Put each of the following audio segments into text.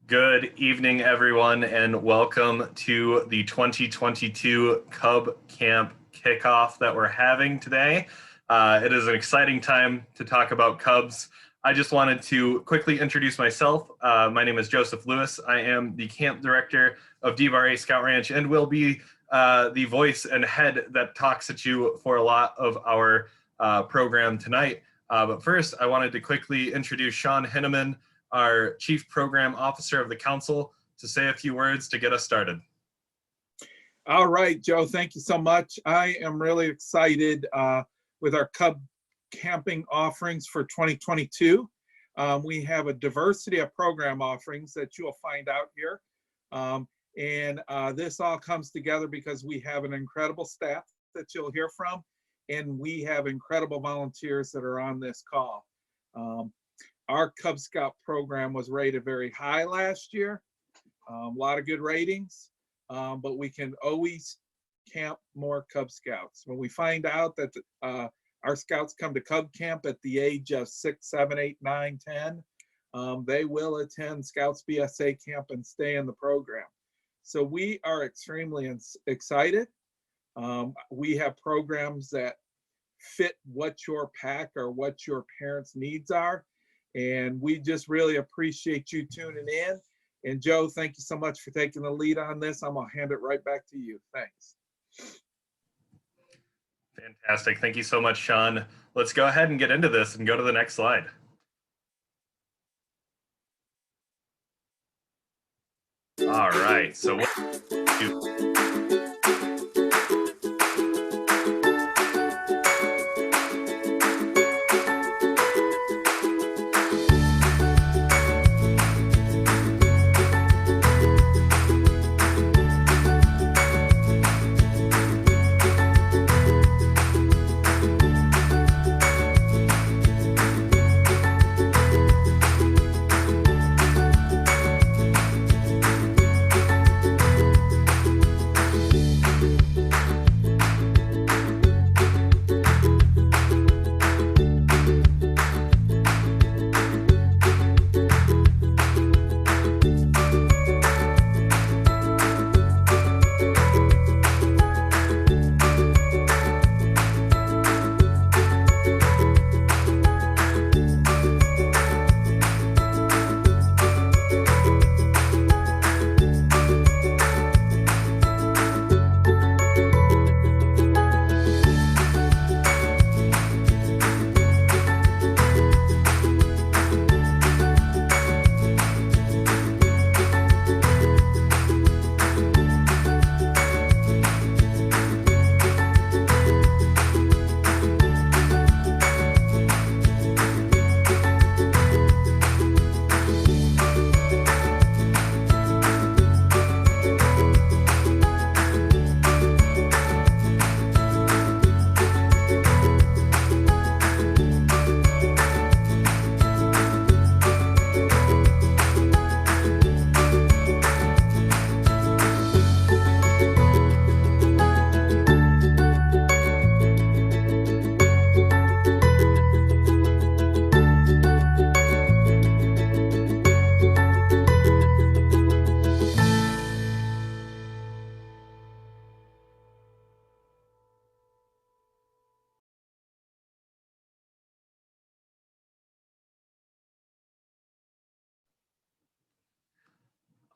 Good evening, everyone, and welcome to the 2022 Cub Camp kickoff that we're having today. It is an exciting time to talk about Cubs. I just wanted to quickly introduce myself. My name is Joseph Lewis. I am the camp director of DeVaray Scout Ranch and will be the voice and head that talks at you for a lot of our program tonight. But first, I wanted to quickly introduce Sean Hinneman, our Chief Program Officer of the Council, to say a few words to get us started. All right, Joe, thank you so much. I am really excited with our Cub camping offerings for 2022. We have a diversity of program offerings that you'll find out here. This all comes together because we have an incredible staff that you'll hear from, and we have incredible volunteers that are on this call. Our Cub Scout program was rated very high last year, a lot of good ratings, but we can always camp more Cub Scouts. When we find out that our Scouts come to Cub Camp at the age of 6, 7, 8, 9, 10, they will attend Scouts BSA camp and stay in the program. So we are extremely excited. We have programs that fit what your pack or what your parents' needs are. And we just really appreciate you tuning in. And Joe, thank you so much for taking the lead on this. I'm gonna hand it right back to you. Thanks. Fantastic. Thank you so much, Sean. Let's go ahead and get into this and go to the next slide. All right, so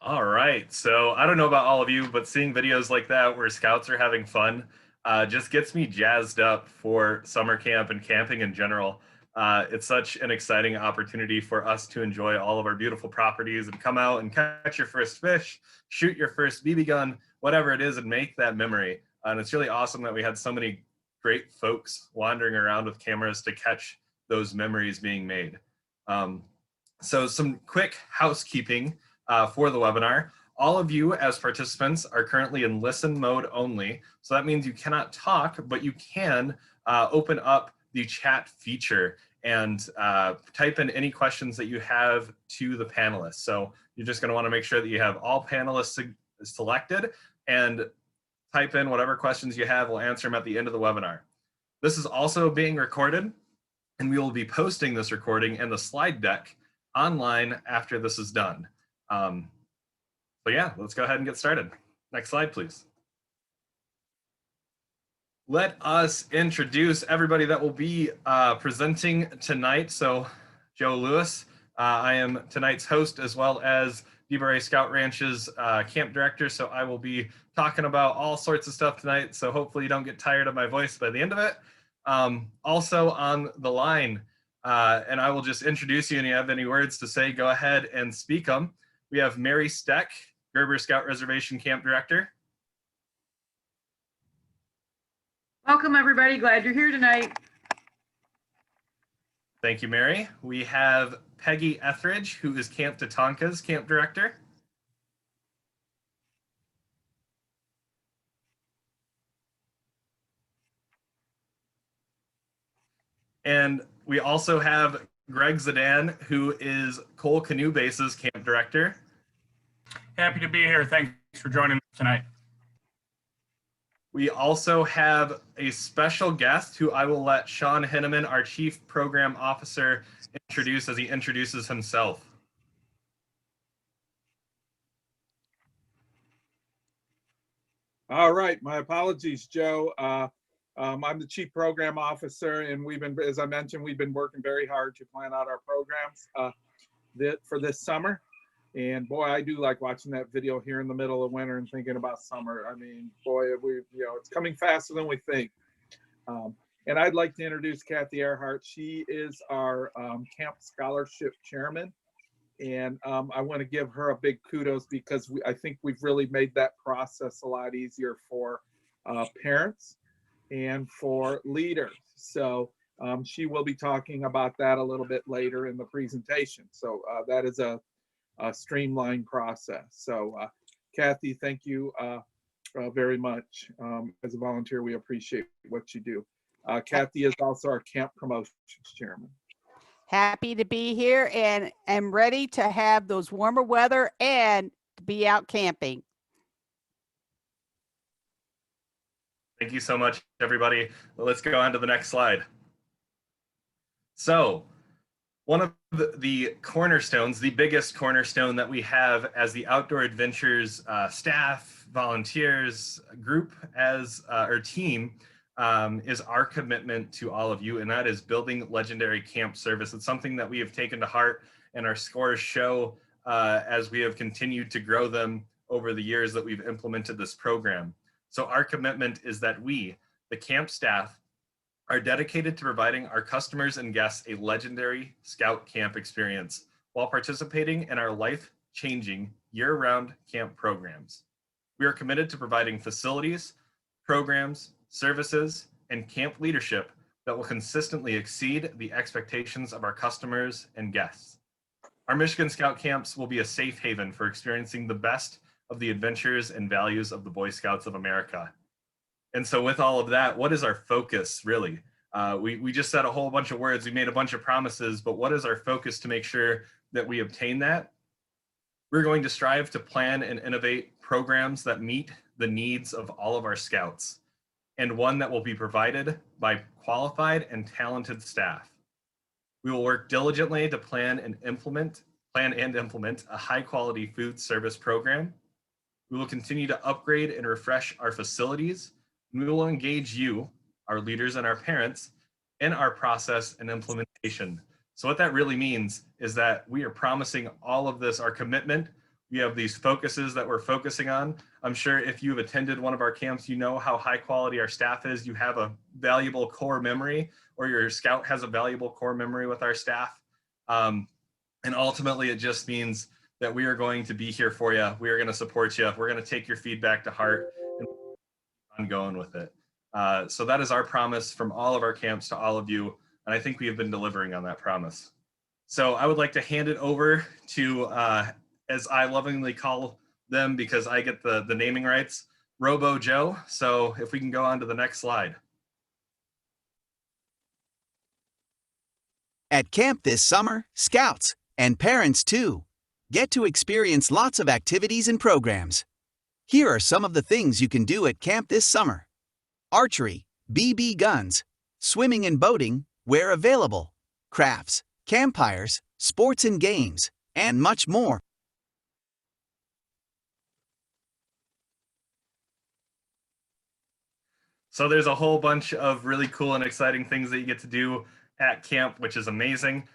all right, so I don't know about all of you, but seeing videos like that where Scouts are having fun just gets me jazzed up for summer camp and camping in general. It's such an exciting opportunity for us to enjoy all of our beautiful properties and come out and catch your first fish, shoot your first BB gun, whatever it is, and make that memory. And it's really awesome that we had so many great folks wandering around with cameras to catch those memories being made. So some quick housekeeping for the webinar. All of you as participants are currently in listen mode only. So that means you cannot talk, but you can open up the chat feature and type in any questions that you have to the panelists. So you're just gonna wanna make sure that you have all panelists selected and type in whatever questions you have. We'll answer them at the end of the webinar. This is also being recorded, and we will be posting this recording and the slide deck online after this is done. So yeah, let's go ahead and get started. Next slide, please. Let us introduce everybody that will be presenting tonight. So Joe Lewis, I am tonight's host as well as DeBray Scout Ranch's camp director. So I will be talking about all sorts of stuff tonight. So hopefully you don't get tired of my voice by the end of it. Also on the line, and I will just introduce you, and you have any words to say, go ahead and speak them. We have Mary Steck, Gerber Scout Reservation Camp Director. Welcome, everybody. Glad you're here tonight. Thank you, Mary. We have Peggy Etheridge, who is Camp Tatanka's Camp Director. And we also have Greg Zadan, who is Cole Canoe Base's Camp Director. Happy to be here. Thanks for joining us tonight. We also have a special guest who I will let Sean Henneman, our Chief Program Officer, introduce as he introduces himself. All right, my apologies, Joe. I'm the Chief Program Officer, and we've been, as I mentioned, we've been working very hard to plan out our programs for this summer. And boy, I do like watching that video here in the middle of winter and thinking about summer. I mean, boy, it's coming faster than we think. And I'd like to introduce Kathy Earhart. She is our Camp Scholarship Chairman. And I want to give her a big kudos because I think we've really made that process a lot easier for parents and for leaders. So she will be talking about that a little bit later in the presentation. So that is a streamlined process. So Kathy, thank you very much. As a volunteer, we appreciate what you do. Kathy is also our Camp Promotions Chairman. Happy to be here and am ready to have those warmer weather and to be out camping. Thank you so much, everybody. Well, let's go on to the next slide. So one of the cornerstones, the biggest cornerstone that we have as the Outdoor Adventures staff, volunteers, group or team is our commitment to all of you, and that is building legendary camp service. It's something that we have taken to heart, and our scores show as we have continued to grow them over the years that we've implemented this program. So our commitment is that we, the camp staff, are dedicated to providing our customers and guests a legendary scout camp experience while participating in our life-changing year-round camp programs. We are committed to providing facilities, programs, services, and camp leadership that will consistently exceed the expectations of our customers and guests. Our Michigan Scout camps will be a safe haven for experiencing the best of the adventures and values of the Boy Scouts of America. And so with all of that, what is our focus really? We just said a whole bunch of words, we made a bunch of promises, but what is our focus to make sure that we obtain that? We're going to strive to plan and innovate programs that meet the needs of all of our Scouts, and one that will be provided by qualified and talented staff. We will work diligently to plan and implement a high quality food service program. We will continue to upgrade and refresh our facilities. And we will engage you, our leaders and our parents, in our process and implementation. So what that really means is that we are promising all of this, our commitment. We have these focuses that we're focusing on. I'm sure if you've attended one of our camps, you know how high quality our staff is. You have a valuable core memory, or your Scout has a valuable core memory with our staff. And ultimately, it just means that we are going to be here for you. We are going to support you. We're going to take your feedback to heart and keep on going with it. So that is our promise from all of our camps to all of you. And I think we have been delivering on that promise. So I would like to hand it over to, as I lovingly call them because I get the naming rights, Robo Joe. So if we can go on to the next slide. At camp this summer, Scouts, and parents too, get to experience lots of activities and programs. Here are some of the things you can do at camp this summer. Archery, BB guns, swimming and boating where available, crafts, campfires, sports and games, and much more. So there's a whole bunch of really cool and exciting things that you get to do at camp, which is amazing.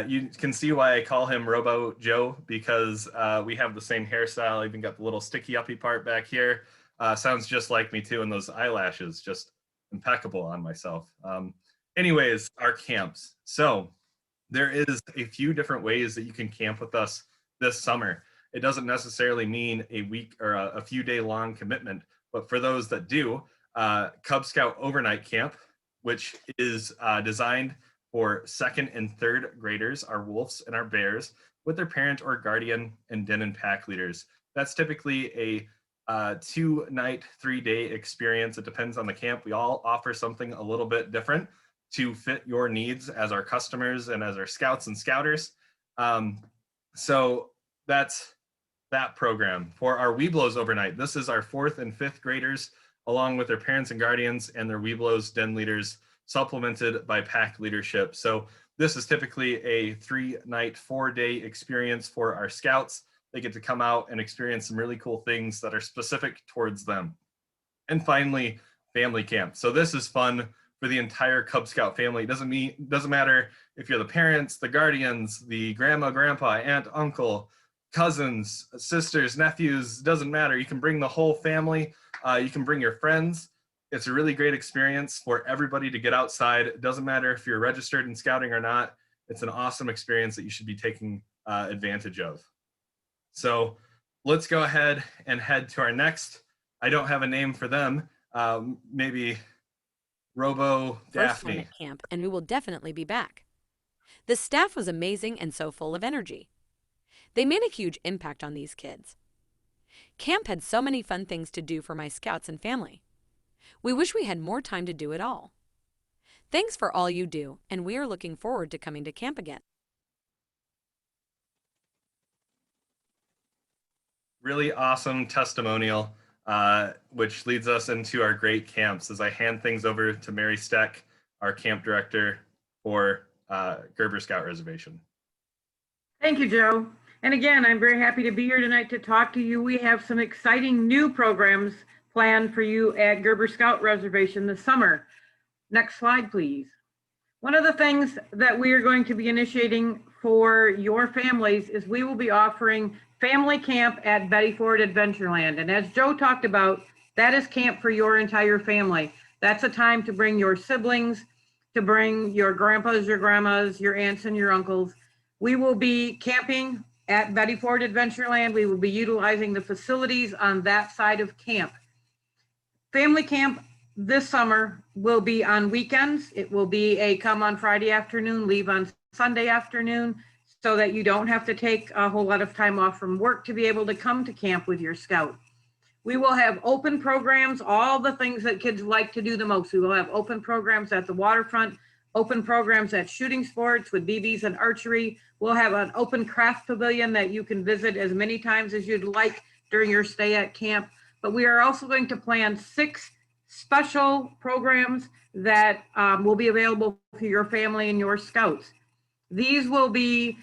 You can see why I call him Robo Joe, because we have the same hairstyle. I even got the little sticky uppy part back here. Sounds just like me too, and those eyelashes just impeccable on myself. Anyways, our camps. So there is a few different ways that you can camp with us this summer. It doesn't necessarily mean a week or a few day long commitment, but for those that do, Cub Scout overnight camp, which is designed for 2nd and 3rd graders, our wolves and our bears, with their parent or guardian and den and pack leaders. That's typically a 2-night, 3-day experience. It depends on the camp. We all offer something a little bit different to fit your needs as our customers and as our scouts and scouters. So that's that program. For our Webelos overnight, this is our 4th and 5th graders, along with their parents and guardians and their Webelos den leaders, supplemented by pack leadership. So this is typically a 3-night, 4-day experience for our scouts. They get to come out and experience some really cool things that are specific towards them. And finally, family camp. So this is fun for the entire Cub Scout family. It doesn't matter if you're the parents, the guardians, the grandma, grandpa, aunt, uncle, cousins, sisters, nephews, doesn't matter. You can bring the whole family. You can bring your friends. It's a really great experience for everybody to get outside. It doesn't matter if you're registered in scouting or not. It's an awesome experience that you should be taking advantage of. So let's go ahead and head to our next. I don't have a name for them. Maybe Robo First time Daphne. at camp, and we will definitely be back. The staff was amazing and so full of energy. They made a huge impact on these kids. Camp had so many fun things to do for my scouts and family. We wish we had more time to do it all. Thanks for all you do, and we are looking forward to coming to camp again. Really awesome testimonial, which leads us into our great camps as I hand things over to Mary Steck, our camp director for Gerber Scout Reservation. Thank you, Joe. And again, I'm very happy to be here tonight to talk to you. We have some exciting new programs planned for you at Gerber Scout Reservation this summer. Next slide, please. One of the things that we are going to be initiating for your families is we will be offering family camp at Betty Ford Adventureland. And as Joe talked about, that is camp for your entire family. That's a time to bring your siblings, to bring your grandpas, your grandmas, your aunts, and your uncles. We will be camping at Betty Ford Adventureland. We will be utilizing the facilities on that side of camp. Family camp this summer will be on weekends. It will be a come on Friday afternoon, leave on Sunday afternoon, so that you don't have to take a whole lot of time off from work to be able to come to camp with your scout. We will have open programs, all the things that kids like to do the most. We will have open programs at the waterfront, open programs at shooting sports with BBs and archery. We'll have an open craft pavilion that you can visit as many times as you'd like during your stay at camp. But we are also going to plan 6 special programs that will be available for your family and your scouts. These will be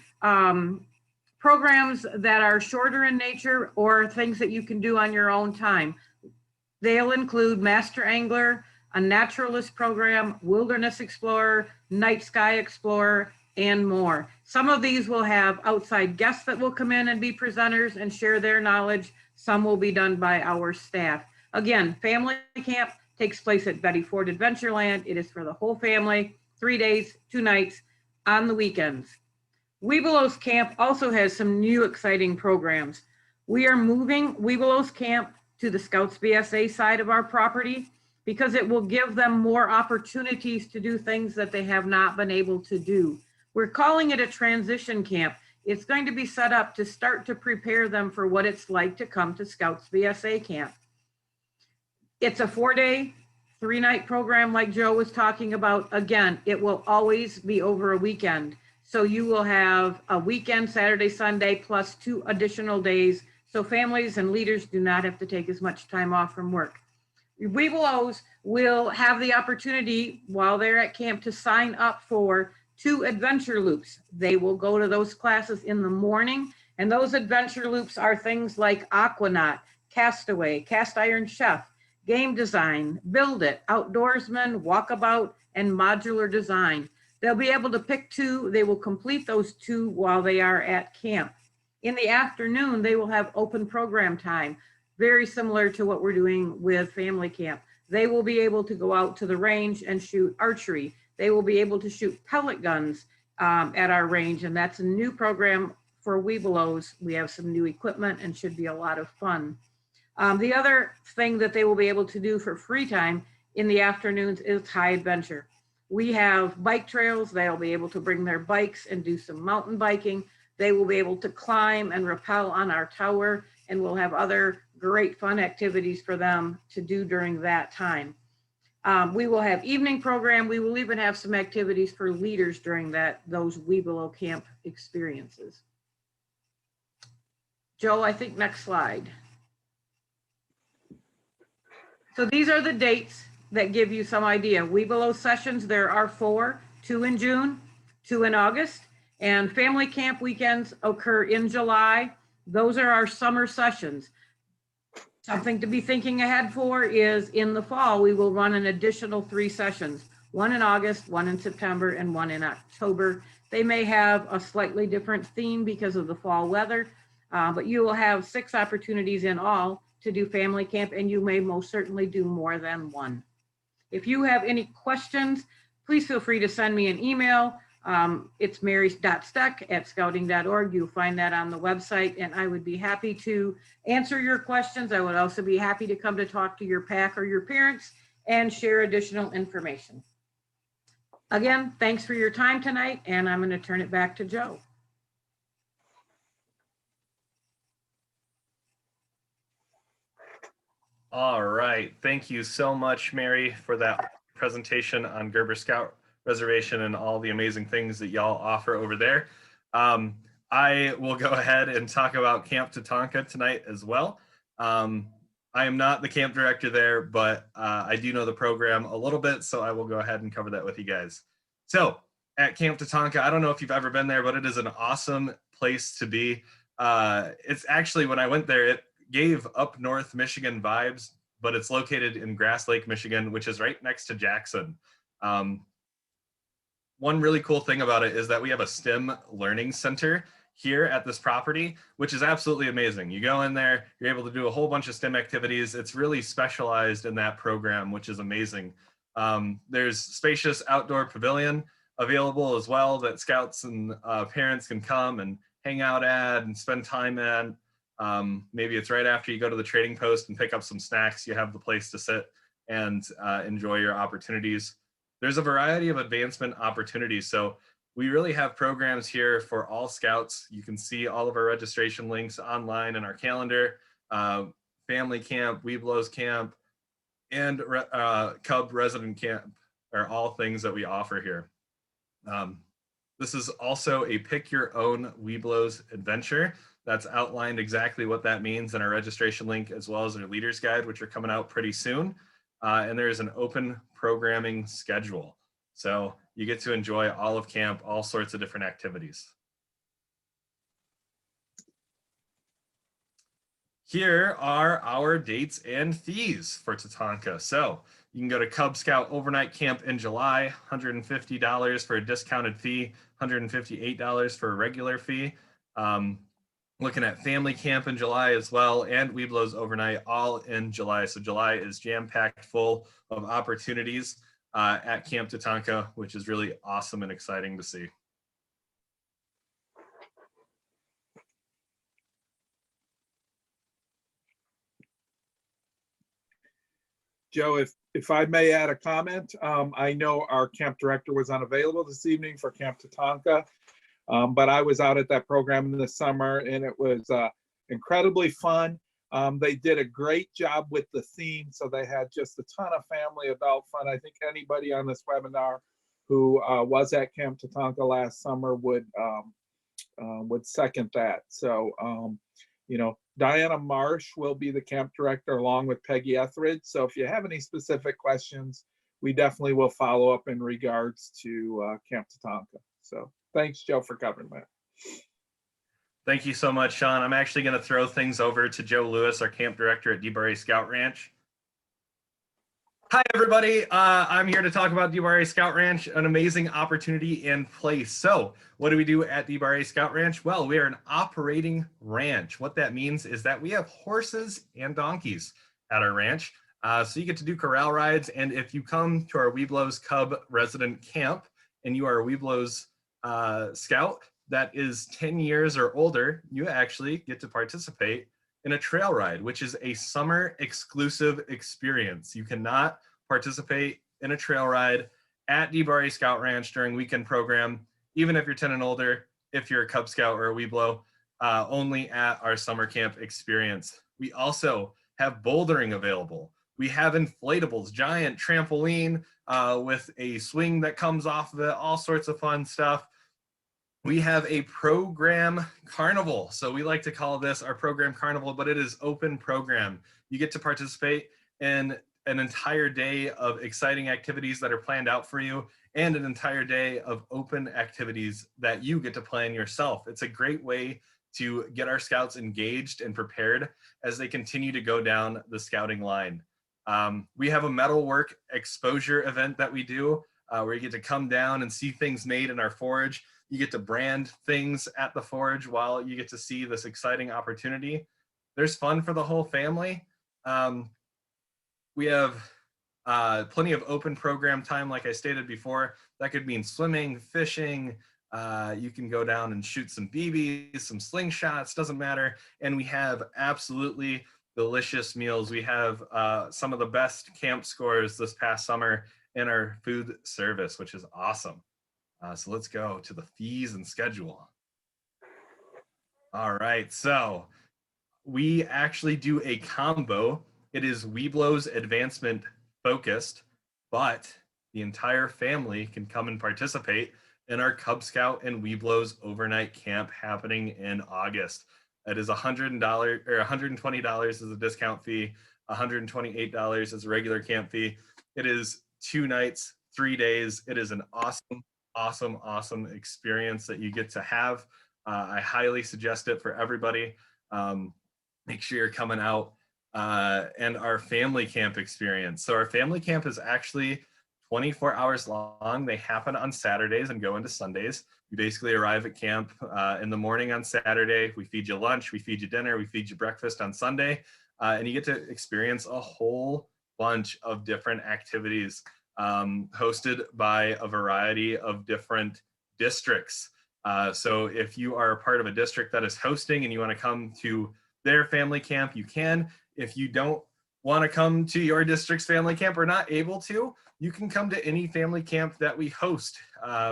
programs that are shorter in nature or things that you can do on your own time. They'll include Master Angler, a Naturalist program, Wilderness Explorer, Night Sky Explorer, and more. Some of these will have outside guests that will come in and be presenters and share their knowledge. Some will be done by our staff. Again, family camp takes place at Betty Ford Adventureland. It is for the whole family, 3 days, 2 nights on the weekends. Webelos Camp also has some new exciting programs. We are moving Webelos Camp to the Scouts BSA side of our property because it will give them more opportunities to do things that they have not been able to do. We're calling it a transition camp. It's going to be set up to start to prepare them for what it's like to come to Scouts BSA camp. It's a 4-day, 3-night program like Joe was talking about. Again, it will always be over a weekend. So you will have a weekend, Saturday, Sunday, plus 2 additional days. So families and leaders do not have to take as much time off from work. Webelos will have the opportunity while they're at camp to sign up for 2 adventure loops. They will go to those classes in the morning, and those adventure loops are things like Aquanaut, Castaway, Cast Iron Chef, game design, build it, outdoorsman, walkabout, and modular design. They'll be able to pick 2. They will complete those 2 while they are at camp. In the afternoon, they will have open program time, very similar to what we're doing with family camp. They will be able to go out to the range and shoot archery. They will be able to shoot pellet guns at our range, and that's a new program for Webelos. We have some new equipment and should be a lot of fun. The other thing that they will be able to do for free time in the afternoons is high adventure. We have bike trails. They'll be able to bring their bikes and do some mountain biking. They will be able to climb and rappel on our tower, and we'll have other great fun activities for them to do during that time. We will have evening program. We will even have some activities for leaders during those Webelo camp experiences. Joe, I think next slide. So these are the dates that give you some idea. Webelo sessions, there are 4, 2 in June, 2 in August, and family camp weekends occur in July. Those are our summer sessions. Something to be thinking ahead for is in the fall, we will run an additional 3 sessions, 1 in August, 1 in September, and 1 in October. They may have a slightly different theme because of the fall weather, but you will have 6 opportunities in all to do family camp, and you may most certainly do more than 1. If you have any questions, please feel free to send me an email. It's mary.steck@scouting.org. You'll find that on the website, and I would be happy to answer your questions. I would also be happy to come to talk to your pack or your parents and share additional information. Again, thanks for your time tonight, and I'm going to turn it back to Joe. All right. Thank you so much, Mary, for that presentation on Gerber Scout Reservation and all the amazing things that y'all offer over there. I will go ahead and talk about Camp Tatanka tonight as well. I am not the camp director there, but I do know the program a little bit, so I will go ahead and cover that with you guys. So at Camp Tatanka, I don't know if you've ever been there, but it is an awesome place to be. It's actually, when I went there, it gave up north Michigan vibes, but it's located in Grass Lake, Michigan, which is right next to Jackson. One really cool thing about it is that we have a STEM learning center here at this property, which is absolutely amazing. You go in there, you're able to do a whole bunch of STEM activities. It's really specialized in that program, which is amazing. There's spacious outdoor pavilion available as well that scouts and parents can come and hang out at and spend time at. Maybe it's right after you go to the trading post and pick up some snacks. You have the place to sit and enjoy your opportunities. There's a variety of advancement opportunities. So we really have programs here for all scouts. You can see all of our registration links online in our calendar. Family camp, Webelos camp, and Cub resident camp are all things that we offer here. This is also a pick your own Webelos adventure. That's outlined exactly what that means in our registration link, as well as our leader's guide, which are coming out pretty soon. And there's an open programming schedule. So you get to enjoy all of camp, all sorts of different activities. Here are our dates and fees for Tatanka. So you can go to Cub Scout Overnight Camp in July, $150 for a discounted fee, $158 for a regular fee. Looking at family camp in July as well, and Webelos overnight, all in July. So July is jam-packed full of opportunities at Camp Tatanka, which is really awesome and exciting to see. Joe, if I may add a comment, I know our camp director was unavailable this evening for Camp Tatanka. But I was out at that program in the summer, and it was incredibly fun. They did a great job with the theme, so they had just a ton of family adult fun. I think anybody on this webinar who was at Camp Tatanka last summer would second that. So, you know, Diana Marsh will be the camp director along with Peggy Etheridge. So if you have any specific questions, we definitely will follow up in regards to Camp Tatanka. So. Thanks, Joe, for covering that. Thank you so much, Sean. I'm actually going to throw things over to Joe Lewis, our camp director at DeBarry Scout Ranch. Hi, everybody. I'm here to talk about DeBarre Scout Ranch, an amazing opportunity and place. So what do we do at DeBarre Scout Ranch? Well, we are an operating ranch. What that means is that we have horses and donkeys at our ranch. So you get to do corral rides. And if you come to our Webelos Cub resident camp and you are a Webelos Scout that is 10 years or older, you actually get to participate in a trail ride, which is a summer exclusive experience. You cannot participate in a trail ride at DeBarre Scout Ranch during weekend program, even if you're 10 and older, if you're a Cub Scout or a Webelo, only at our summer camp experience. We also have bouldering available. We have inflatables, giant trampoline with a swing that comes off of it, all sorts of fun stuff. We have a program carnival. So we like to call this our program carnival, but it is open program. You get to participate in an entire day of exciting activities that are planned out for you and an entire day of open activities that you get to plan yourself. It's a great way to get our scouts engaged and prepared as they continue to go down the scouting line. We have a metalwork exposure event that we do where you get to come down and see things made in our forge. You get to brand things at the forge while you get to see this exciting opportunity. There's fun for the whole family. We have plenty of open program time, like I stated before. That could mean swimming, fishing. You can go down and shoot some BBs, some slingshots, doesn't matter. And we have absolutely delicious meals. We have some of the best camp scores this past summer in our food service, which is awesome. So let's go to the fees and schedule. All right, so we actually do a combo. It is Webelos advancement focused, but the entire family can come and participate in our Cub Scout and Webelos overnight camp happening in August. It is $100 or $120 as a discount fee, $128 as a regular camp fee. It is 2 nights, 3 days. It is an awesome experience that you get to have. I highly suggest it for everybody. Make sure you're coming out. And our family camp experience. So our family camp is actually 24 hours long. They happen on Saturdays and go into Sundays. You basically arrive at camp in the morning on Saturday. We feed you lunch, we feed you dinner, we feed you breakfast on Sunday. And you get to experience a whole bunch of different activities hosted by a variety of different districts. So if you are a part of a district that is hosting and you want to come to their family camp, you can. If you don't want to come to your district's family camp or not able to, you can come to any family camp that we host.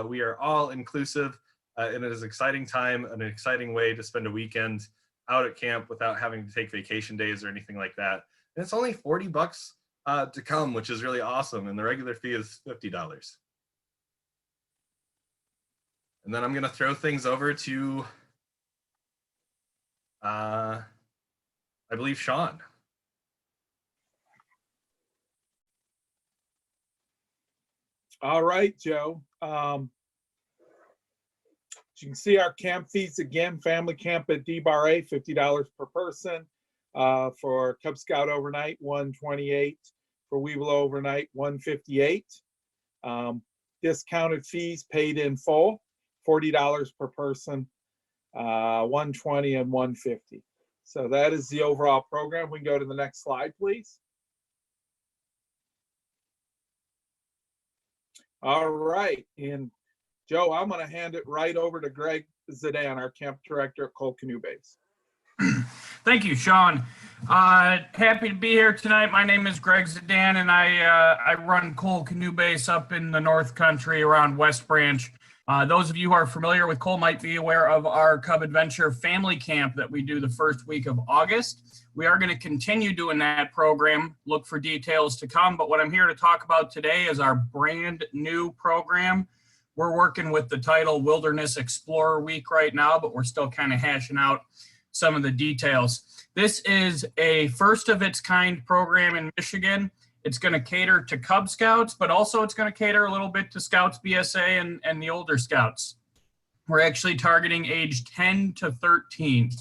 We are all inclusive and it is an exciting time, an exciting way to spend a weekend out at camp without having to take vacation days or anything like that. And it's only $40 to come, which is really awesome. And the regular fee is $50. And then I'm going to throw things over to, I believe, Sean. All right, Joe. As you can see, our camp fees again, family camp at DeBarre, $50 per person. For Cub Scout overnight, $128. For Webelo overnight, $158. Discounted fees paid in full, $40 per person, $120 and $150. So that is the overall program. We can go to the next slide, please. All right, and Joe, I'm going to hand it right over to Greg Zidane, our camp director at Cole Canoe Base. Thank you, Sean. Happy to be here tonight. My name is Greg Zidane, and I run Cole Canoe Base up in the North Country around West Branch. Those of you who are familiar with Cole might be aware of our Cub Adventure family camp that we do the first week of August. We are going to continue doing that program. Look for details to come. But what I'm here to talk about today is our brand new program. We're working with the title Wilderness Explorer Week right now, but we're still kind of hashing out some of the details. This is a first of its kind program in Michigan. It's going to cater to Cub Scouts, but also it's going to cater a little bit to Scouts BSA and the older Scouts. We're actually targeting age 10 to 13.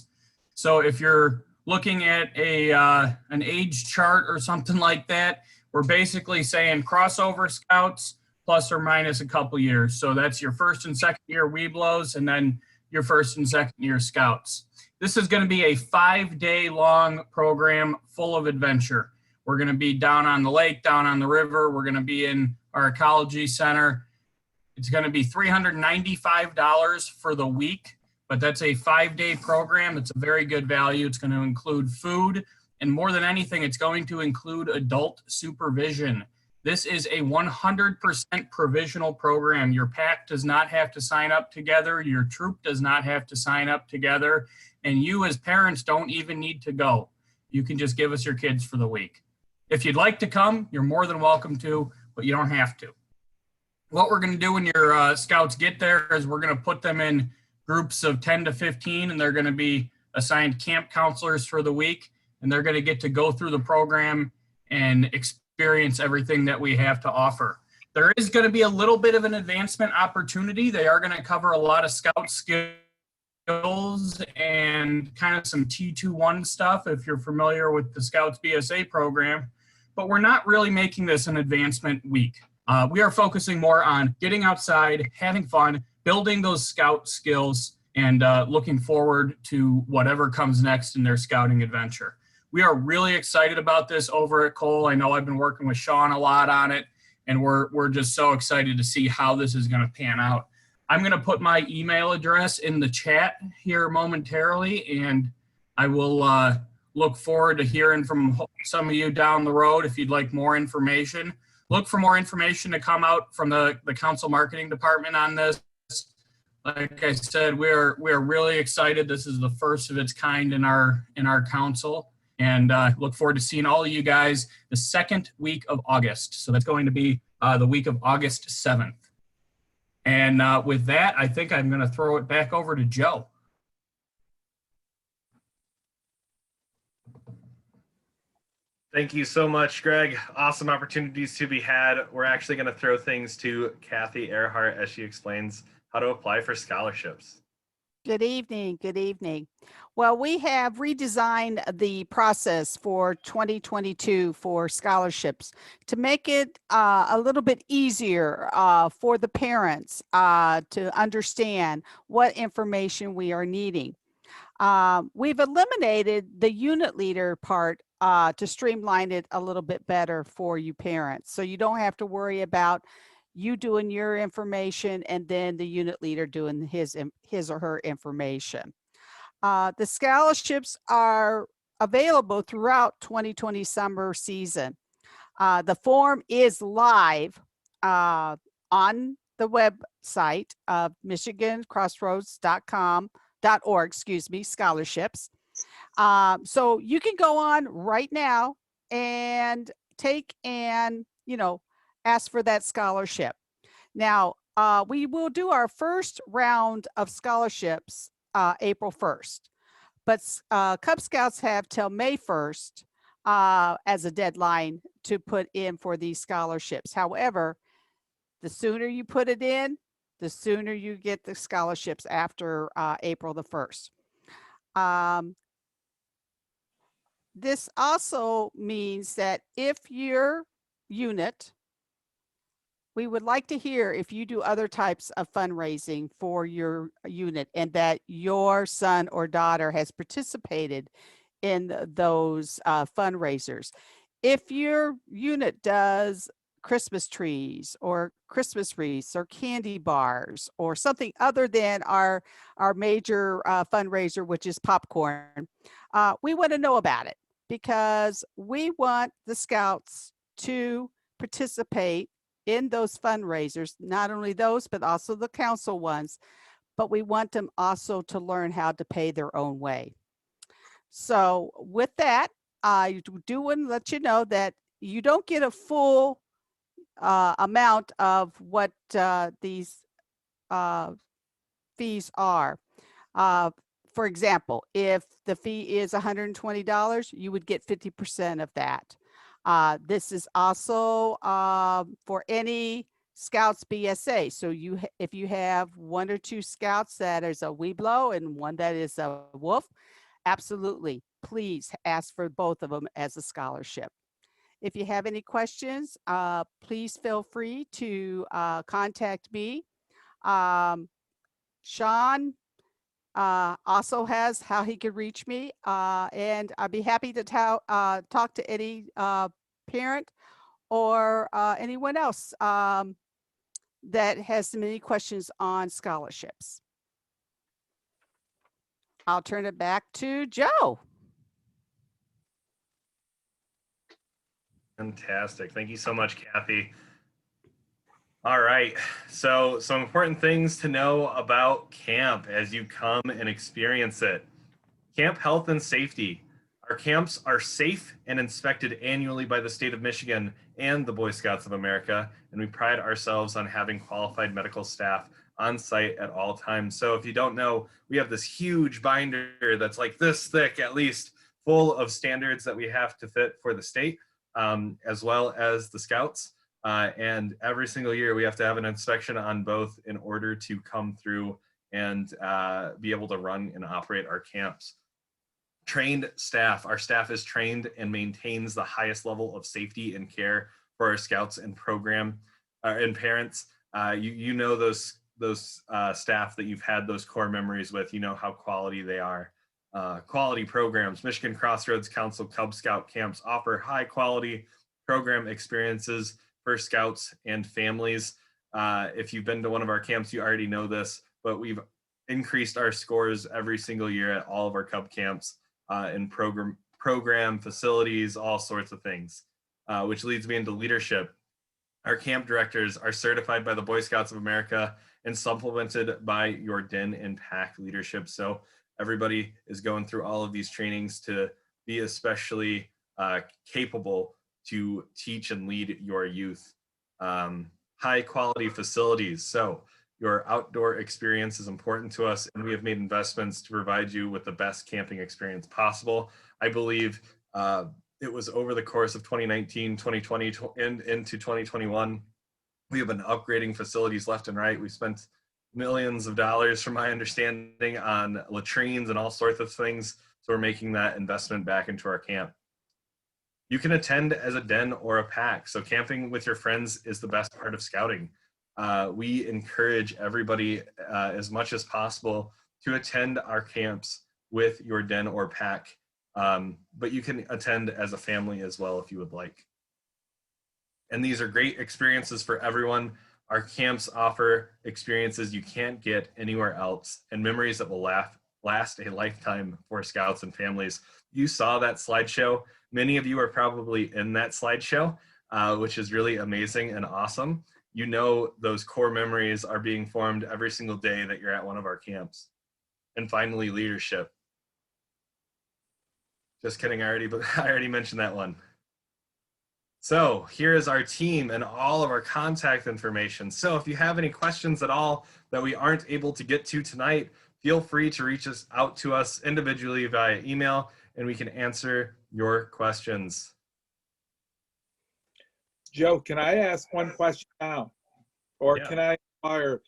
So if you're looking at an age chart or something like that, We're basically saying crossover scouts plus or minus a couple years. So that's your first and second year Webelos, and then your first and second year scouts. This is going to be a 5-day long program full of adventure. We're going to be down on the lake, down on the river. We're going to be in our ecology center. It's going to be $395 for the week, but that's a 5-day program. It's a very good value. It's going to include food, and more than anything, it's going to include adult supervision. This is a 100% provisional program. Your pack does not have to sign up together. Your troop does not have to sign up together. And you as parents don't even need to go. You can just give us your kids for the week. If you'd like to come, you're more than welcome to, but you don't have to. What we're going to do when your scouts get there is we're going to put them in groups of 10 to 15, and they're going to be assigned camp counselors for the week, and they're going to get to go through the program and experience everything that we have to offer. There is going to be a little bit of an advancement opportunity. They are going to cover a lot of scout skills and kind of some T21 stuff if you're familiar with the Scouts BSA program, but we're not really making this an advancement week. We are focusing more on getting outside, having fun, building those scout skills, and looking forward to whatever comes next in their scouting adventure. We are really excited about this over at Cole. I know I've been working with Sean a lot on it, and we're just so excited to see how this is going to pan out. I'm going to put my email address in the chat here momentarily, and I will look forward to hearing from some of you down the road if you'd like more information. Look for more information to come out from the council marketing department on this. Like I said, we're really excited. This is the first of its kind in our council, and look forward to seeing all of you guys the second week of August. So that's going to be the week of August 7th. And with that, I think I'm going to throw it back over to Joe. Thank you so much, Greg. Awesome opportunities to be had. We're actually going to throw things to Kathy Earhart as she explains how to apply for scholarships. Good evening. Good evening. Well, we have redesigned the process for 2022 for scholarships to make it a little bit easier for the parents to understand what information we are needing. We've eliminated the unit leader part to streamline it a little bit better for you parents. So you don't have to worry about you doing your information and then the unit leader doing his or her information. The scholarships are available throughout 2020 summer season. The form is live on the website of michigancrossroads.org, scholarships. So you can go on right now and take and, ask for that scholarship. Now, we will do our first round of scholarships April 1st, but Cub Scouts have till May 1st as a deadline to put in for these scholarships. However, the sooner you put it in, the sooner you get the scholarships after April the 1st. This also means that if your unit, we would like to hear if you do other types of fundraising for your unit and that your son or daughter has participated in those fundraisers. If your unit does Christmas trees or Christmas wreaths or candy bars or something other than our major fundraiser, which is popcorn, we want to know about it because we want the Scouts to participate in those fundraisers, not only those, but also the council ones, but we want them also to learn how to pay their own way. So with that, I do want to let you know that you don't get a full amount of what these fees are. For example, if the fee is $120, you would get 50% of that. This is also for any Scouts BSA. So if you have one or two Scouts that is a Webelo and one that is a Wolf, absolutely, please ask for both of them as a scholarship. If you have any questions, please feel free to contact me. Sean also has how he could reach me, and I'd be happy to talk to any parent or anyone else that has many questions on scholarships. I'll turn it back to Joe. Fantastic. Thank you so much, Kathy. All right. So some important things to know about camp as you come and experience it. Camp health and safety. Our camps are safe and inspected annually by the state of Michigan and the Boy Scouts of America, and we pride ourselves on having qualified medical staff on site at all times. So if you don't know, we have this huge binder that's like this thick at least, full of standards that we have to fit for the state, as well as the Scouts. And every single year we have to have an inspection on both in order to come through and be able to run and operate our camps. Trained staff. Our staff is trained and maintains the highest level of safety and care for our Scouts and program and parents. You know those staff that you've had those core memories with. You know how quality they are. Quality programs. Michigan Crossroads Council Cub Scout camps offer high quality program experiences for Scouts and families. If you've been to one of our camps, you already know this, but we've increased our scores every single year at all of our Cub camps in program facilities, all sorts of things, which leads me into leadership. Our camp directors are certified by the Boy Scouts of America and supplemented by your Den and Pack leadership. So everybody is going through all of these trainings to be especially capable to teach and lead your youth. High quality facilities. So your outdoor experience is important to us, and we have made investments to provide you with the best camping experience possible. I believe it was over the course of 2019, 2020, and into 2021, we have been upgrading facilities left and right. We spent millions of dollars, from my understanding, on latrines and all sorts of things. So we're making that investment back into our camp. You can attend as a den or a pack. So camping with your friends is the best part of scouting. We encourage everybody as much as possible to attend our camps with your den or pack, but you can attend as a family as well if you would like. And these are great experiences for everyone. Our camps offer experiences you can't get anywhere else and memories that will last a lifetime for Scouts and families. You saw that slideshow. Many of you are probably in that slideshow, which is really amazing and awesome. You know those core memories are being formed every single day that you're at one of our camps. And finally, leadership. Just kidding, I already mentioned that one. So here is our team and all of our contact information. So if you have any questions at all that we aren't able to get to tonight, feel free to reach out to us individually via email, and we can answer your questions. Joe, can I ask one question now? Or Yeah. can I inquire?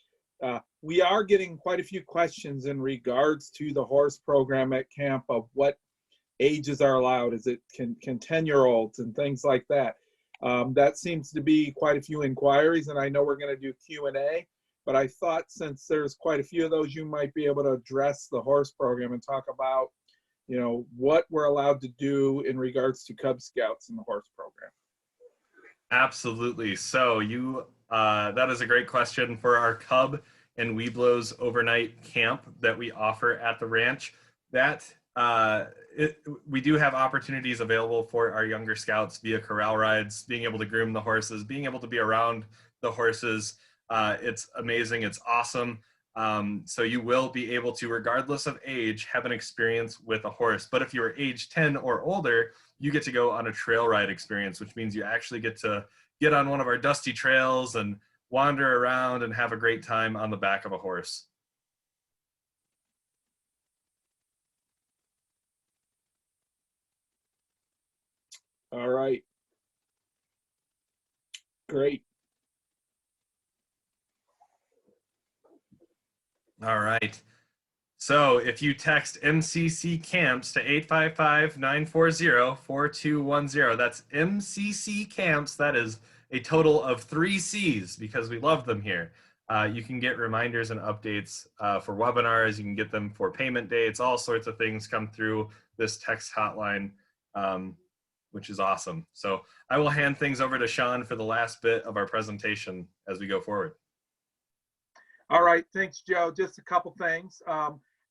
We are getting quite a few questions in regards to the horse program at camp of what ages are allowed. Is it can 10-year-olds and things like that? That seems to be quite a few inquiries, and I know we're going to do Q&A, but I thought since there's quite a few of those, you might be able to address the horse program and talk about, you know, what we're allowed to do in regards to Cub Scouts and the horse program. Absolutely. So that is a great question for our Cub and Weeblos overnight camp that we offer at the ranch. We do have opportunities available for our younger Scouts via corral rides, being able to groom the horses, being able to be around the horses. It's amazing. It's awesome. So you will be able to, regardless of age, have an experience with a horse. But if you're age 10 or older, you get to go on a trail ride experience, which means you actually get to get on one of our dusty trails and wander around and have a great time on the back of a horse. All right. Great. All right. So if you text MCC Camps to 855-940-4210, that's MCC Camps. That is a total of 3 C's because we love them here. You can get reminders and updates for webinars. You can get them for payment dates. All sorts of things come through this text hotline, which is awesome. So I will hand things over to Sean for the last bit of our presentation as we go forward. All right, thanks, Joe. Just a couple things.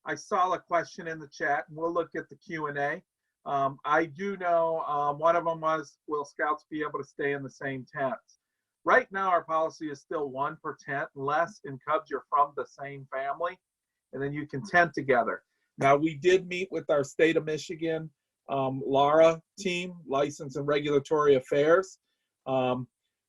I saw a question in the chat, and we'll look at the Q&A. I do know one of them was, will Scouts be able to stay in the same tents? Right now, our policy is still 1 per tent, unless in Cubs you're from the same family, and then you can tent together. Now, we did meet with our state of Michigan LARA team, License and Regulatory Affairs.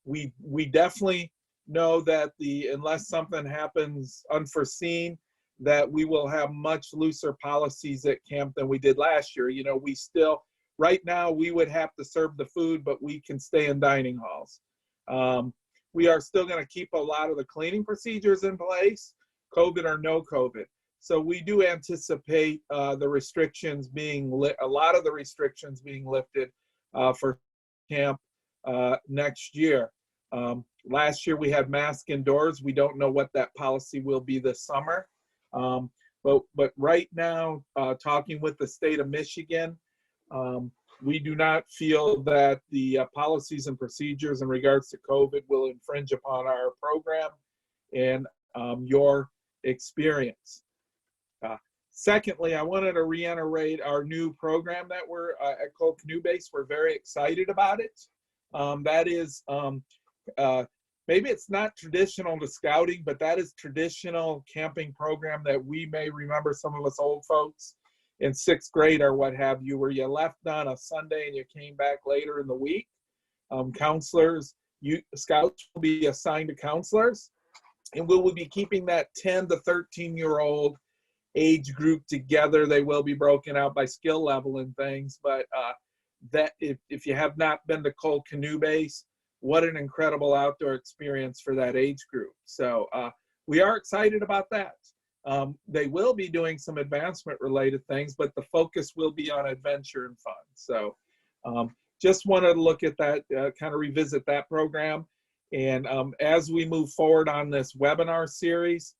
We definitely know that unless something happens unforeseen, that we will have much looser policies at camp than we did last year. You know, we still, right now, we would have to serve the food, but we can stay in dining halls. We are still going to keep a lot of the cleaning procedures in place, COVID or no COVID. So we do anticipate the restrictions being a lot of the restrictions being lifted for camp next year. Last year we had masks indoors. We don't know what that policy will be this summer. But right now, talking with the state of Michigan, we do not feel that the policies and procedures in regards to COVID will infringe upon our program and your experience. Secondly, I wanted to reiterate our new program that we're at Cole Canoe Base. We're very excited about it. That is, maybe it's not traditional to scouting, but that is traditional camping program that we may remember, some of us old folks in 6th grade or what have you, where you left on a Sunday and you came back later in the week. Counselors, Scouts will be assigned to counselors, and we will be keeping that 10 to 13-year-old age group together. They will be broken out by skill level and things, but that if you have not been to Cole Canoe Base, what an incredible outdoor experience for that age group. So we are excited about that. They will be doing some advancement related things, but the focus will be on adventure and fun. So just wanted to look at that, kind of revisit that program. And as we move forward on this webinar series,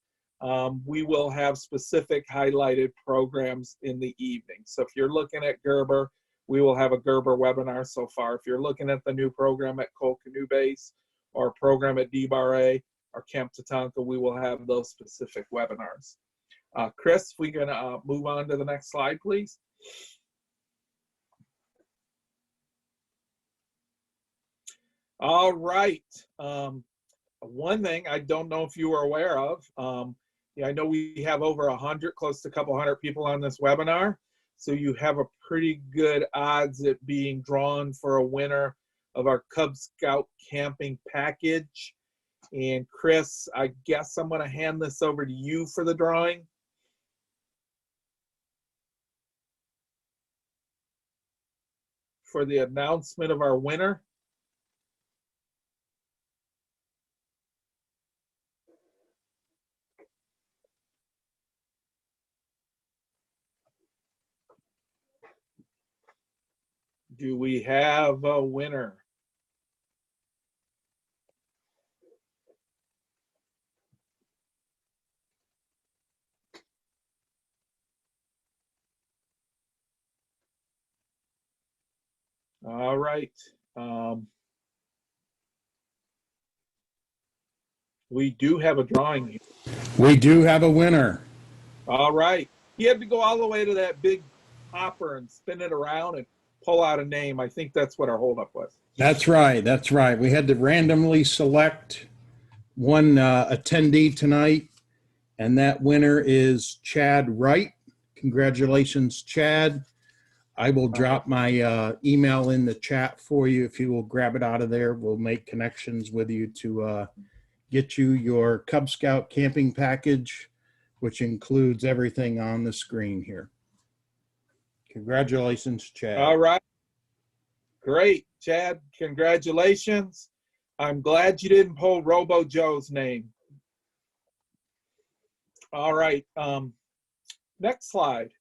we will have specific highlighted programs in the evening. So if you're looking at Gerber, we will have a Gerber webinar so far. If you're looking at the new program at Cole Canoe Base or program at DBRA or Camp Tatanka, we will have those specific webinars. Chris, if we can move on to the next slide, please. All right. One thing I don't know if you are aware of, I know we have over 100, close to a couple hundred people on this webinar. So you have a pretty good odds at being drawn for a winner of our Cub Scout camping package. And Chris, I guess I'm going to hand this over to you for the drawing. For the announcement of our winner. Do we have a winner? All right. We do have a drawing here. We do have a winner. All right. You had to go all the way to that big hopper and spin it around and pull out a name. I think that's what our holdup was. That's right. That's right. We had to randomly select one attendee tonight, and that winner is Chad Wright. Congratulations, Chad. I will drop my email in the chat for you. If you will grab it out of there, we'll make connections with you to get you your Cub Scout camping package, which includes everything on the screen here. Congratulations, Chad. All right. Great, Chad. Congratulations. I'm glad you didn't pull Robo Joe's name. All right. Next slide.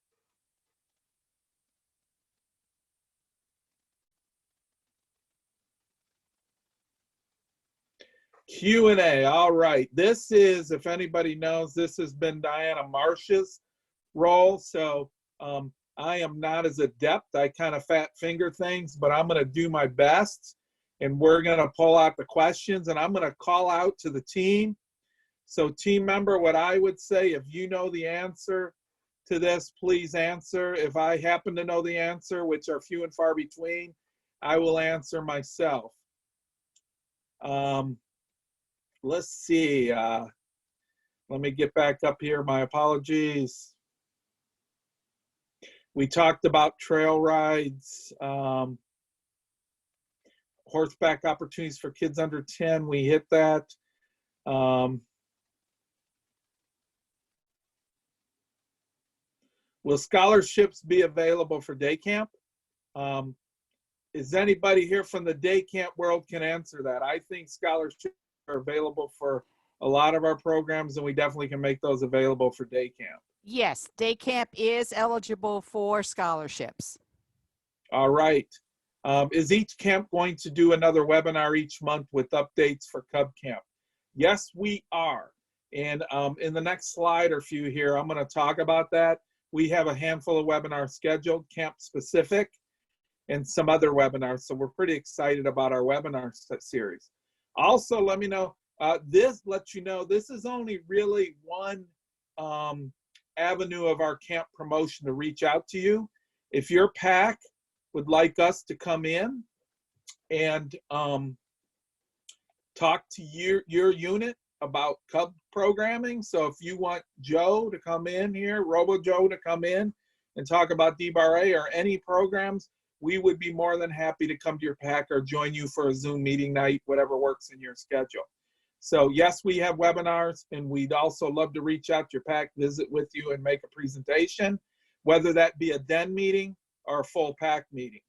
Q&A. All right. This is, if anybody knows, this has been Diana Marsh's role. So I am not as adept. I kind of fat finger things, but I'm going to do my best. And we're going to pull out the questions, and I'm going to call out to the team. So team member, what I would say, if you know the answer to this, please answer. If I happen to know the answer, which are few and far between, I will answer myself. Let's see. Let me get back up here. My apologies. We talked about trail rides, horseback opportunities for kids under 10. We hit that. Will scholarships be available for day camp? Is anybody here from the day camp world can answer that? I think scholarships are available for a lot of our programs, and we definitely can make those available for day camp. Yes, day camp is eligible for scholarships. All right. Is each camp going to do another webinar each month with updates for Cub Camp? Yes, we are. And in the next slide or few here, I'm going to talk about that. We have a handful of webinars scheduled, camp specific, and some other webinars. So we're pretty excited about our webinar series. Also, let me know, this lets you know this is only really one avenue of our camp promotion to reach out to you. If your pack would like us to come in and talk to your unit about Cub programming. So if you want Joe to come in here, Robo Joe to come in and talk about D-Bar-A or any programs, we would be more than happy to come to your pack or join you for a Zoom meeting night, whatever works in your schedule. So yes, we have webinars, and we'd also love to reach out to your pack, visit with you, and make a presentation, whether that be a den meeting or a full pack meeting.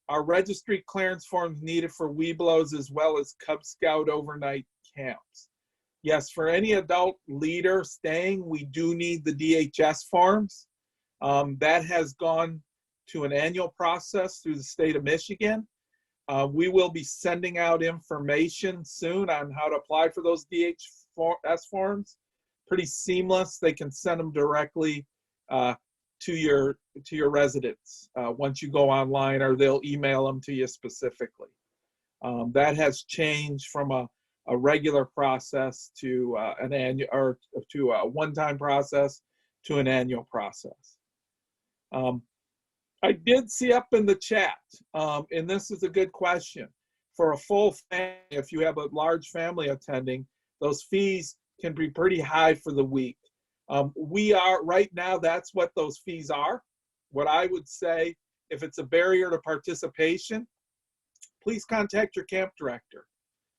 Our registry clearance forms needed for Webelos as well as Cub Scout overnight camps. Yes, for any adult leader staying, we do need the DHS forms. That has gone to an annual process through the state of Michigan. We will be sending out information soon on how to apply for those DHS forms. Pretty seamless. They can send them directly to your residence once you go online, or they'll email them to you specifically. That has changed from a regular process to an annual, or to a one-time process to an annual process. I did see up in the chat, and this is a good question. For a full family, if you have a large family attending, those fees can be pretty high for the week. We are, right now, that's what those fees are. What I would say, if it's a barrier to participation, please contact your camp director,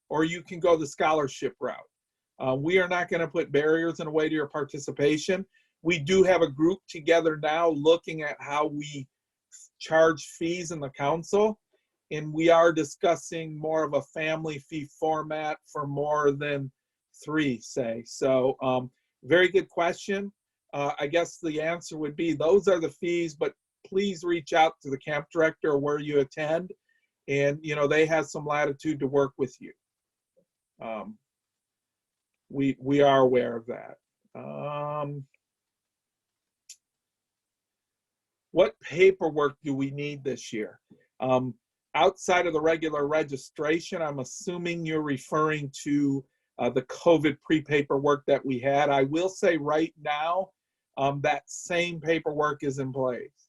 or you can go the scholarship route. We are not going to put barriers in the way to your participation. We do have a group together now looking at how we charge fees in the council, and we are discussing more of a family fee format for more than 3, say. So very good question. I guess the answer would be those are the fees, but please reach out to the camp director where you attend, and they have some latitude to work with you. We are aware of that. What paperwork do we need this year? Outside of the regular registration, I'm assuming you're referring to the COVID pre-paperwork that we had. I will say right now, that same paperwork is in place.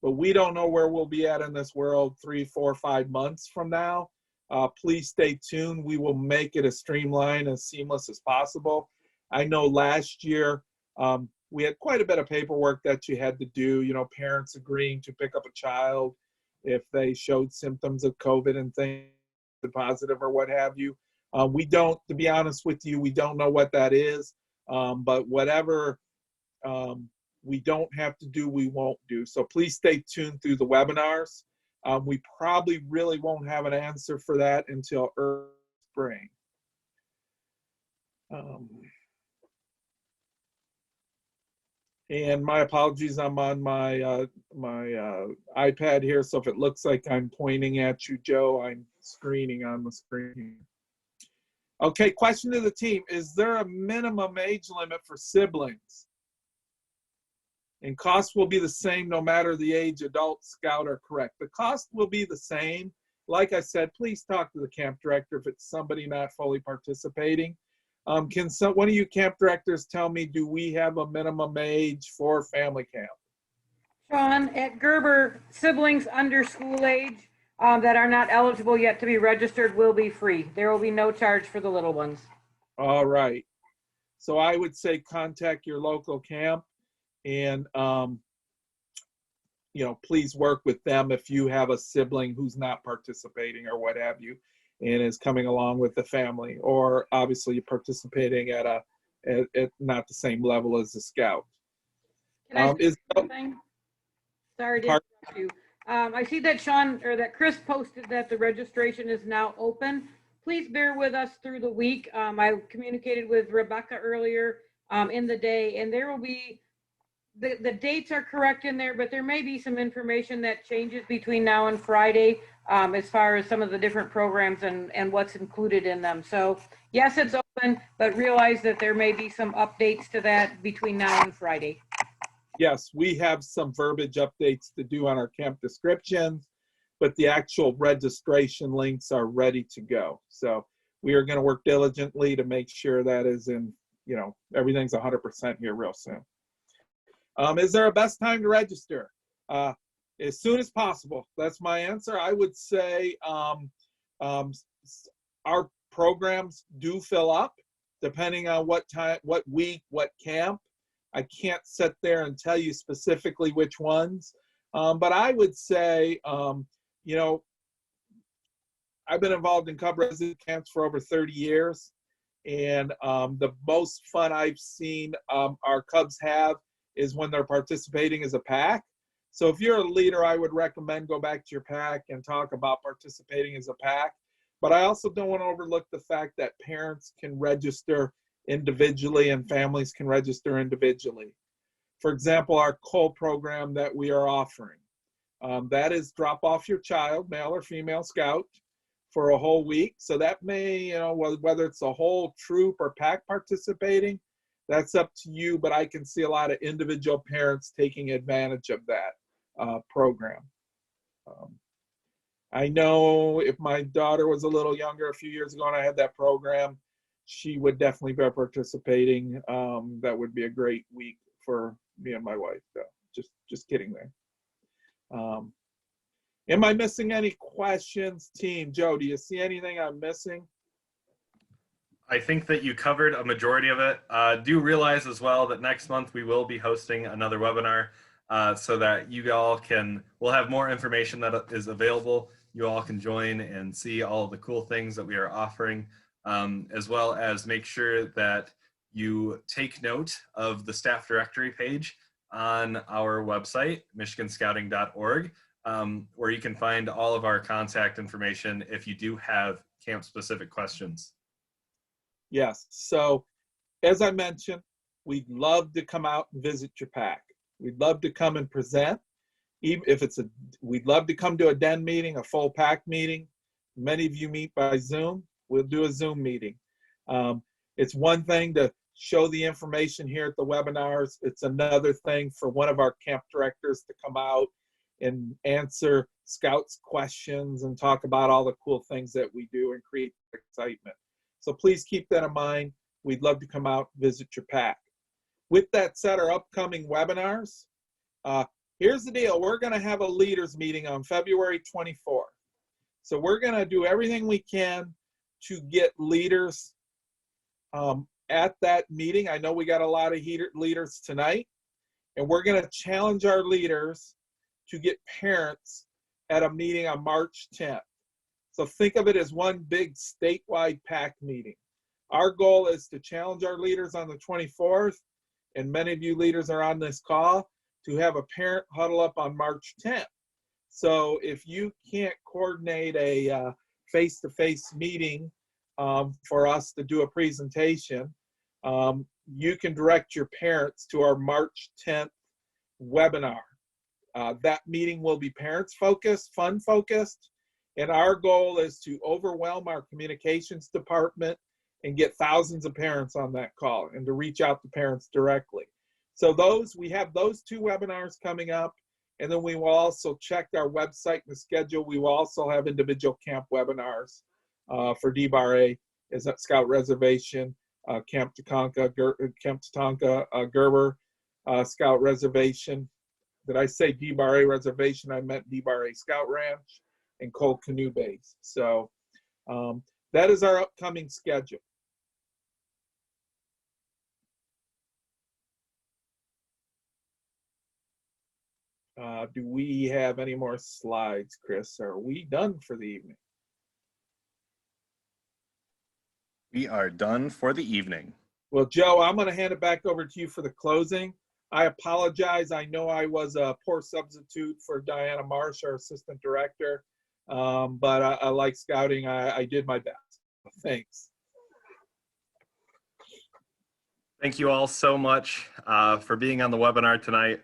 But we don't know where we'll be at in this world 3, 4, 5 months from now. Please stay tuned. We will make it as streamlined, as seamless as possible. I know last year, we had quite a bit of paperwork that you had to do, parents agreeing to pick up a child if they showed symptoms of COVID and things, positive or what have you. We don't, to be honest with you, we don't know what that is, but whatever we don't have to do, we won't do. So please stay tuned through the webinars. We probably really won't have an answer for that until early spring. And my apologies, I'm on my iPad here, so if it looks like I'm pointing at you, Joe, I'm screening on the screen. Okay, question to the team. Is there a minimum age limit for siblings? And cost will be the same no matter the age, adult, scout, or correct. The cost will be the same. Like I said, please talk to the camp director if it's somebody not fully participating. Can one of you camp directors tell me, do we have a minimum age for family camp? Sean, at Gerber, siblings under school age that are not eligible yet to be registered will be free. There will be no charge for the little ones. All right. So I would say contact your local camp and, you know, please work with them if you have a sibling who's not participating or what have you and is coming along with the family, or obviously participating at not the same level as the scout. Can I say something? Sorry to interrupt you. I see that Sean, or that Chris posted that the registration is now open. Please bear with us through the week. I communicated with Rebecca earlier in the day, and there will be, the dates are correct in there, but there may be some information that changes between now and Friday as far as some of the different programs and what's included in them. So yes, it's open, but realize that there may be some updates to that between now and Friday. Yes, we have some verbiage updates to do on our camp descriptions, but the actual registration links are ready to go. So we are going to work diligently to make sure that is in, you know, everything's 100% here real soon. Is there a best time to register? As soon as possible. That's my answer. I would say our programs do fill up depending on what time, what week, what camp. I can't sit there and tell you specifically which ones, but I would say, you know, I've been involved in Cub resident camps for over 30 years, and the most fun I've seen our Cubs have is when they're participating as a pack. So if you're a leader, I would recommend go back to your pack and talk about participating as a pack. But I also don't want to overlook the fact that parents can register individually and families can register individually. For example, our COLE program that we are offering, that is drop off your child, male or female scout, for a whole week. So that may, you know, whether it's a whole troop or pack participating, that's up to you, but I can see a lot of individual parents taking advantage of that program. I know if my daughter was a little younger a few years ago and I had that program, she would definitely be participating. That would be a great week for me and my wife. So just kidding there. Am I missing any questions, team? Joe, do you see anything I'm missing? I think that you covered a majority of it. Do realize as well that next month we will be hosting another webinar so that you all we'll have more information that is available. You all can join and see all the cool things that we are offering, as well as make sure that you take note of the staff directory page on our website, michiganscouting.org, where you can find all of our contact information if you do have camp-specific questions. Yes. So as I mentioned, we'd love to come out and visit your pack. We'd love to come and present. Even if we'd love to come to a den meeting, a full pack meeting. Many of you meet by Zoom. We'll do a Zoom meeting. It's one thing to show the information here at the webinars. It's another thing for one of our camp directors to come out and answer scouts' questions and talk about all the cool things that we do and create excitement. So please keep that in mind. We'd love to come out and visit your pack. With that said, our upcoming webinars, here's the deal. We're going to have a leaders meeting on February 24th. So we're going to do everything we can to get leaders at that meeting. I know we got a lot of leaders tonight, and we're going to challenge our leaders to get parents at a meeting on March 10th. So think of it as one big statewide pack meeting. Our goal is to challenge our leaders on the 24th, and many of you leaders are on this call, to have a parent huddle up on March 10th. So if you can't coordinate a face-to-face meeting for us to do a presentation, you can direct your parents to our March 10th webinar. That meeting will be parents focused, fun focused, and our goal is to overwhelm our communications department and get thousands of parents on that call and to reach out to parents directly. So we have those 2 webinars coming up, and then we will also check our website and the schedule. We will also have individual camp webinars for D-Bar-A, is at Scout Reservation, Camp Tatanka, Gerber Scout Reservation. Did I say D-Bar-A Reservation? I meant D-Bar-A Scout Ranch and Cole Canoe Base. So that is our upcoming schedule. Do we have any more slides, Chris? Are we done for the evening? We are done for the evening. Well, Joe, I'm going to hand it back over to you for the closing. I apologize. I know I was a poor substitute for Diana Marsh, our assistant director, but I like scouting. I did my best. Thanks. Thank you all so much for being on the webinar tonight.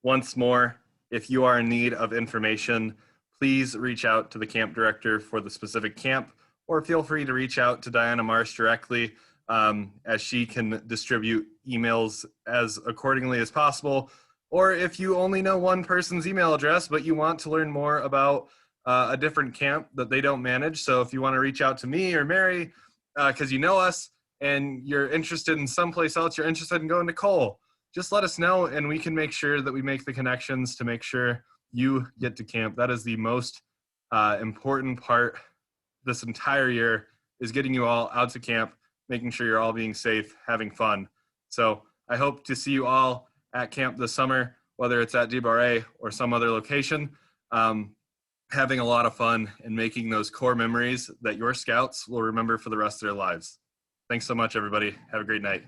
Once more, if you are in need of information, please reach out to the camp director for the specific camp, or feel free to reach out to Diana Marsh directly, as she can distribute emails as accordingly as possible. Or if you only know one person's email address, but you want to learn more about a different camp that they don't manage. So if you want to reach out to me or Mary, because you know us and you're interested in someplace else, you're interested in going to Cole, just let us know and we can make sure that we make the connections to make sure you get to camp. That is the most important part this entire year, is getting you all out to camp, making sure you're all being safe, having fun. So I hope to see you all at camp this summer, whether it's at D-Bar-A or some other location, having a lot of fun and making those core memories that your scouts will remember for the rest of their lives. Thanks so much, everybody. Have a great night.